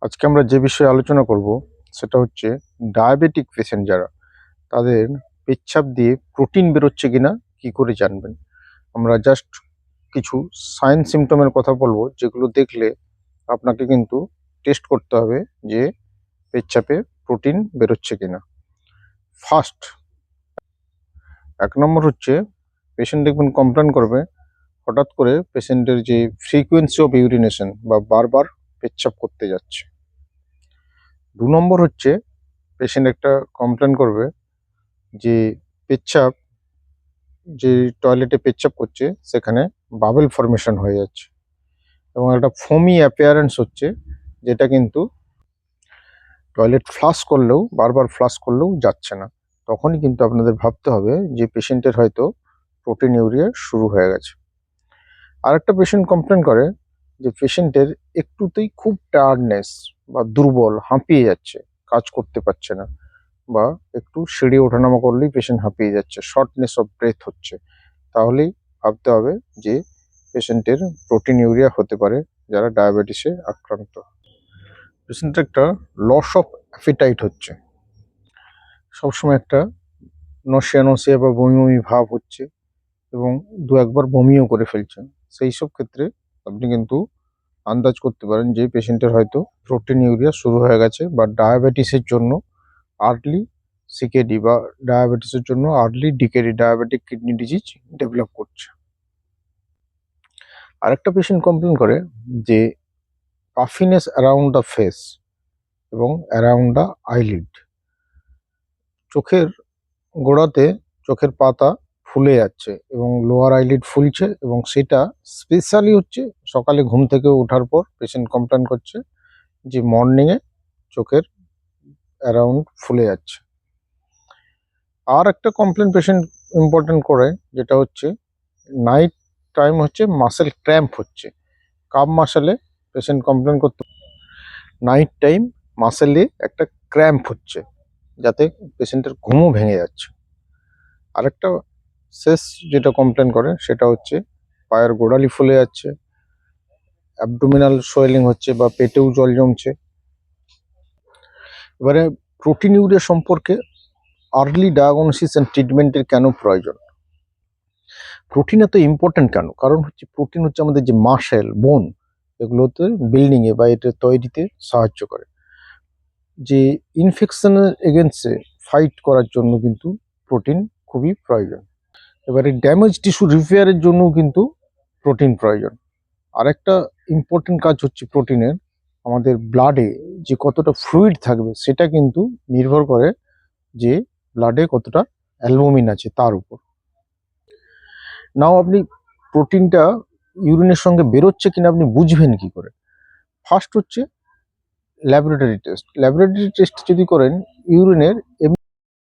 আজকে আমরা যে বিষয়ে আলোচনা করব সেটা হচ্ছে ডায়াবেটিক পেশেন্ট যারা তাদের পেচ্ছাপ দিয়ে প্রোটিন বেরোচ্ছে কিনা কি করে জানবেন। আমরা জাস্ট কিছু সাইন সিমটমের কথা বলবো যেগুলো দেখলে আপনাকে কিন্তু টেস্ট করতে হবে যে পেচ্ছাপে প্রোটিন বেরোচ্ছে কিনা। ফার্স্ট, 1 নম্বর হচ্ছে পেশেন্ট দেখবেন কমপ্লেন করবে হঠাৎ করে পেশেন্টের যে ফ্রিকোয়েন্সি অফ ইউরিনেশন বা বারবার পেচ্ছাপ করতে যাচ্ছে। 2 নম্বর হচ্ছে পেশেন্ট একটা কমপ্লেন করবে যে পেচ্ছাপ, যে টয়লেটে পেচ্ছাপ করছে সেখানে বাবেল ফর্মেশন হয়ে যাচ্ছে এবং একটা ফোমি অ্যাপিয়ারেন্স হচ্ছে, যেটা কিন্তু টয়লেট ফ্লাশ করলেও বারবার ফ্লাশ করলেও যাচ্ছে না। তখনই কিন্তু আপনাদের ভাবতে হবে যে পেশেন্টের হয়তো প্রোটিন ইউরিয়া শুরু হয়ে গেছে। আরেকটা পেশেন্ট কমপ্লেন করে যে পেশেন্টের একটুতেই খুব টায়ার্ডনেস বা দুর্বল, হাঁপিয়ে যাচ্ছে, কাজ করতে পারছে না, বা একটু সিঁড়ি ওঠানামা করলেই পেশেন্ট হাঁপিয়ে যাচ্ছে, শর্টনেস অফ ব্রেথ হচ্ছে, তাহলেই ভাবতে হবে যে পেশেন্টের প্রোটিন ইউরিয়া হতে পারে যারা ডায়াবেটিসে আক্রান্ত। পেশেন্টের একটা লস অফ অ্যাপিটাইট হচ্ছে, সবসময় একটা নশিয়া নশিয়া বা বমি বমি ভাব হচ্ছে এবং 2-1বার বমিও করে ফেলছেন। সেই সব ক্ষেত্রে আপনি কিন্তু আন্দাজ করতে পারেন যে পেশেন্টের হয়তো প্রোটিন ইউরিয়া শুরু হয়ে গেছে বা ডায়াবেটিসের জন্য আর্লি সিকেডি বা ডায়াবেটিসের জন্য early DKD, diabetic kidney disease develop করছে। আরেকটা পেশেন্ট কমপ্লেন করে যে পাফিনেস অ্যারাউন্ড দ্য ফেস এবং অ্যারাউন্ড দ্য আইলিড, চোখের গোড়াতে চোখের পাতা ফুলে যাচ্ছে এবং লোয়ার আইলিড ফুলছে, এবং সেটা স্পেশালি হচ্ছে সকালে ঘুম থেকে ওঠার পর পেশেন্ট কমপ্লেন করছে যে মর্নিংয়ে চোখের অ্যারাউন্ড ফুলে যাচ্ছে। আর একটা কমপ্লেন পেশেন্ট ইম্পর্টেন্ট করে, যেটা হচ্ছে নাইট টাইম হচ্ছে মাসেল ক্র্যাম্প হচ্ছে, কাপ মাসেলে পেশেন্ট কমপ্লেন করতে নাইট টাইম মাসেলে একটা ক্র্যাম্প হচ্ছে, যাতে পেশেন্টের ঘুমও ভেঙে যাচ্ছে। আরেকটা শেষ যেটা কমপ্লেন করে সেটা হচ্ছে পায়ের গোড়ালি ফুলে যাচ্ছে, অ্যাবডোমিনাল সোয়েলিং হচ্ছে বা পেটেও জল জমছে। এবারে প্রোটিন ইউরিয়া সম্পর্কে আর্লি ডায়াগনোসিস অ্যান্ড ট্রিটমেন্টের কেন প্রয়োজন, প্রোটিন এত ইম্পর্টেন্ট কেন? কারণ হচ্ছে প্রোটিন হচ্ছে আমাদের যে মাসেল, বোন, এগুলোতে বিল্ডিংয়ে বা এটা তৈরিতে সাহায্য করে। যে ইনফেকশনের এগেনস্টে ফাইট করার জন্য কিন্তু প্রোটিন খুবই প্রয়োজন। এবারে ড্যামেজ টিস্যু রিপেয়ারের জন্য কিন্তু প্রোটিন প্রয়োজন। আরেকটা ইম্পর্টেন্ট কাজ হচ্ছে প্রোটিনের, আমাদের ব্লাডে যে কতটা ফ্লুইড থাকবে সেটা কিন্তু নির্ভর করে যে ব্লাডে কতটা অ্যালবুমিন আছে তার উপর। নাও আপনি প্রোটিনটা ইউরিনের সঙ্গে বেরোচ্ছে কিনা আপনি বুঝবেন কি করে? ফার্স্ট হচ্ছে ল্যাবরেটরি টেস্ট। ল্যাবরেটরি টেস্ট যদি করেন ইউরিনের